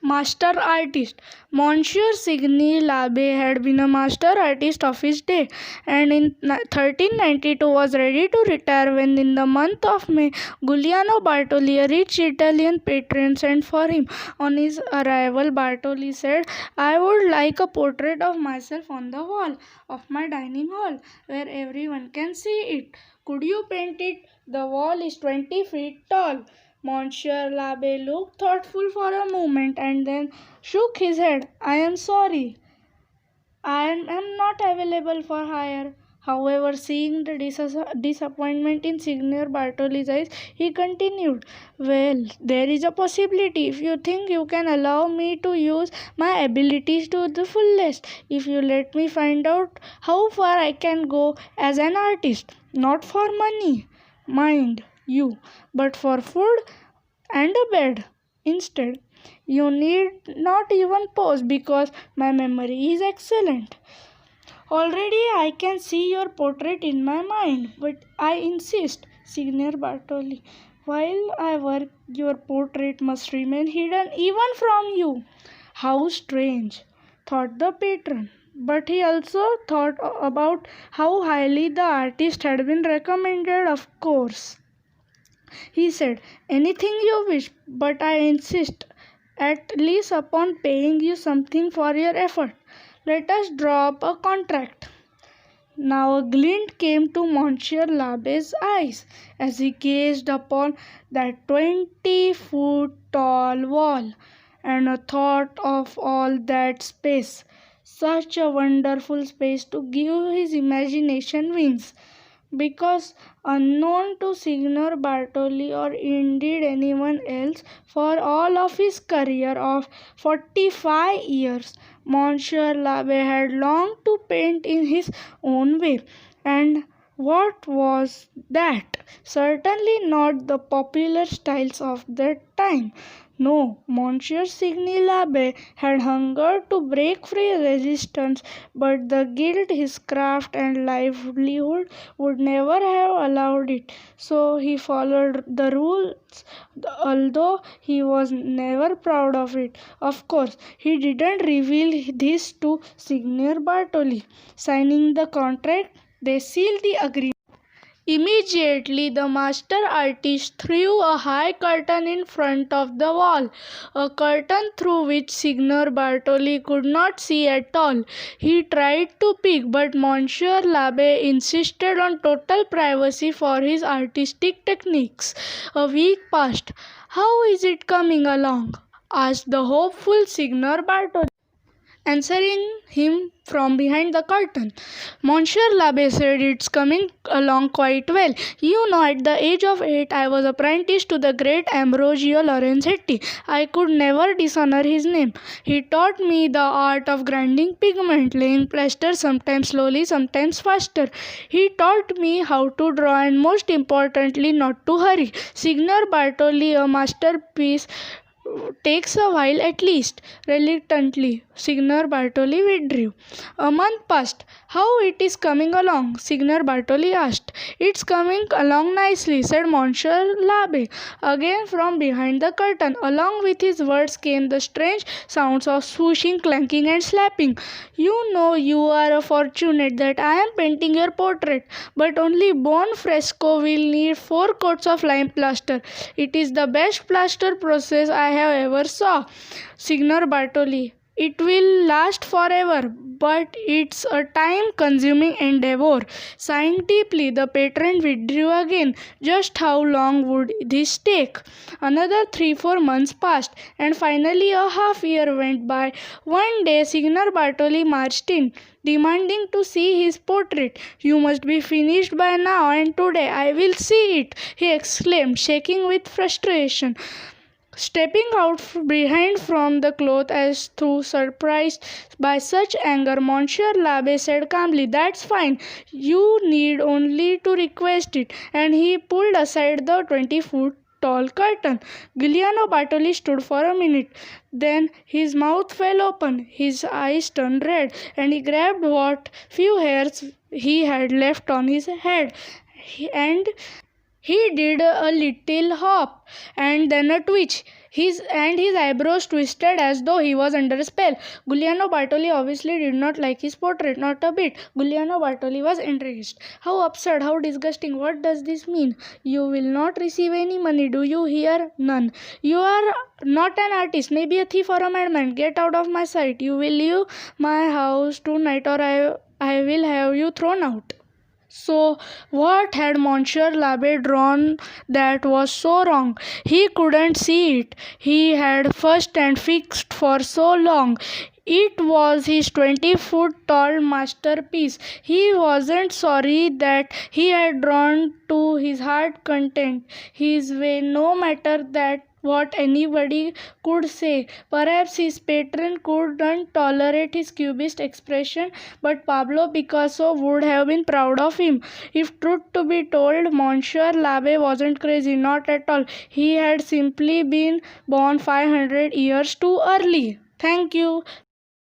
Master artist. Monsieur Signy Labe had been a master artist of his day, and in 1392 was ready to retire when, in the month of May, Giuliano Bartoli, a rich Italian patron, sent for him. On his arrival, Bartoli said, "I would like a portrait of myself on the wall of my dining hall, where everyone can see it. Could you paint it? The wall is 20 feet tall." Monsieur l'Abbe looked thoughtful for a moment and then shook his head. "I am sorry, I am not available for hire." However, seeing the disappointment in Signor Bartoli's eyes, he continued, "Well, there is a possibility. If you think you can allow me to use my abilities to the fullest, if you let me find out how far I can go as an artist, not for money, mind you, but for food and a bed instead. You need not even pause because my memory is excellent. Already I can see your portrait in my mind, but I insist, Signor Bartoli, while I work, your portrait must remain hidden even from you." "How strange," thought the patron. But he also thought about how highly the artist had been recommended. "Of course," he said, "anything you wish, but I insist at least upon paying you something for your effort. Let us draw up a contract." Now a glint came to Monsieur l'Abbe's eyes as he gazed upon that 20-foot tall wall, and a thought of all that space, such a wonderful space to give his imagination wings, because unknown to Signor Bartoli or indeed anyone else, for all of his career of 45 years, Monsieur l'Abbe had longed to paint in his own way. And what was that? Certainly not the popular styles of that time. No, Monsieur Signy l'Abbe had hungered to break free resistance, but the guilt his craft and livelihood would never have allowed it. So he followed the rules, although he was never proud of it. Of course, he didn't reveal this to Signor Bartoli. Signing the contract, they sealed the agreement. Immediately, the master artist threw a high curtain in front of the wall, a curtain through which Signor Bartoli could not see at all. He tried to peek, but Monsieur l'Abbe insisted on total privacy for his artistic techniques. A week passed. "How is it coming along?" asked the hopeful Signor Bartoli, answering him from behind the curtain. Monsieur l'Abbe said, "It's coming along quite well. You know, at the age of 8, I was apprenticed to the great Ambrogio Lorenzetti. I could never dishonor his name. He taught me the art of grinding pigment, laying plaster, sometimes slowly, sometimes faster. He taught me how to draw, and most importantly, not to hurry. Signor Bartoli, a masterpiece takes a while at least." Reluctantly, Signor Bartoli withdrew. A month passed. "How it is coming along?" Signor Bartoli asked. "It's coming along nicely," said Monsieur l'Abbe, again from behind the curtain. Along with his words came the strange sounds of swooshing, clanking, and slapping. "You know you are fortunate that I am painting your portrait, but only bone fresco will need 4 coats of lime plaster. It is the best plaster process I have ever saw, Signor Bartoli. It will last forever, but it's a time-consuming endeavor." Sighing deeply, the patron withdrew again. Just how long would this take? Another 3-4 months passed, and finally a half-year went by. One day, Signor Bartoli marched in, demanding to see his portrait. "You must be finished by now, and today I will see it," he exclaimed, shaking with frustration. Stepping out behind from the cloth as though surprised by such anger, Monsieur l'Abbe said calmly, "That's fine. You need only to request it." And he pulled aside the 20-foot tall curtain. Giuliano Bartoli stood for a minute. Then his mouth fell open, his eyes turned red, and he grabbed what few hairs he had left on his head, and he did a little hop and then a twitch. his eyebrows twisted as though he was under a spell. Giuliano Bartoli obviously did not like his portrait, not a bit. Giuliano Bartoli was enraged. How absurd, how disgusting, what does this mean? You will not receive any money, do you hear? None. You are not an artist, maybe a thief or a madman. Get out of my sight. You will leave my house tonight or I will have you thrown out. So, what had Monsieur l'Abbe drawn that was so wrong? He couldn't see it. He had fussed and fixed for so long. It was his 20-foot tall masterpiece. He wasn't sorry that he had drawn to his heart content his way, no matter that what anybody could say. Perhaps his patron couldn't tolerate his cubist expression, but Pablo Picasso would have been proud of him. If truth to be told, Monsieur l'Abbe wasn't crazy, not at all. He had simply been born 500 years too early. Thank you.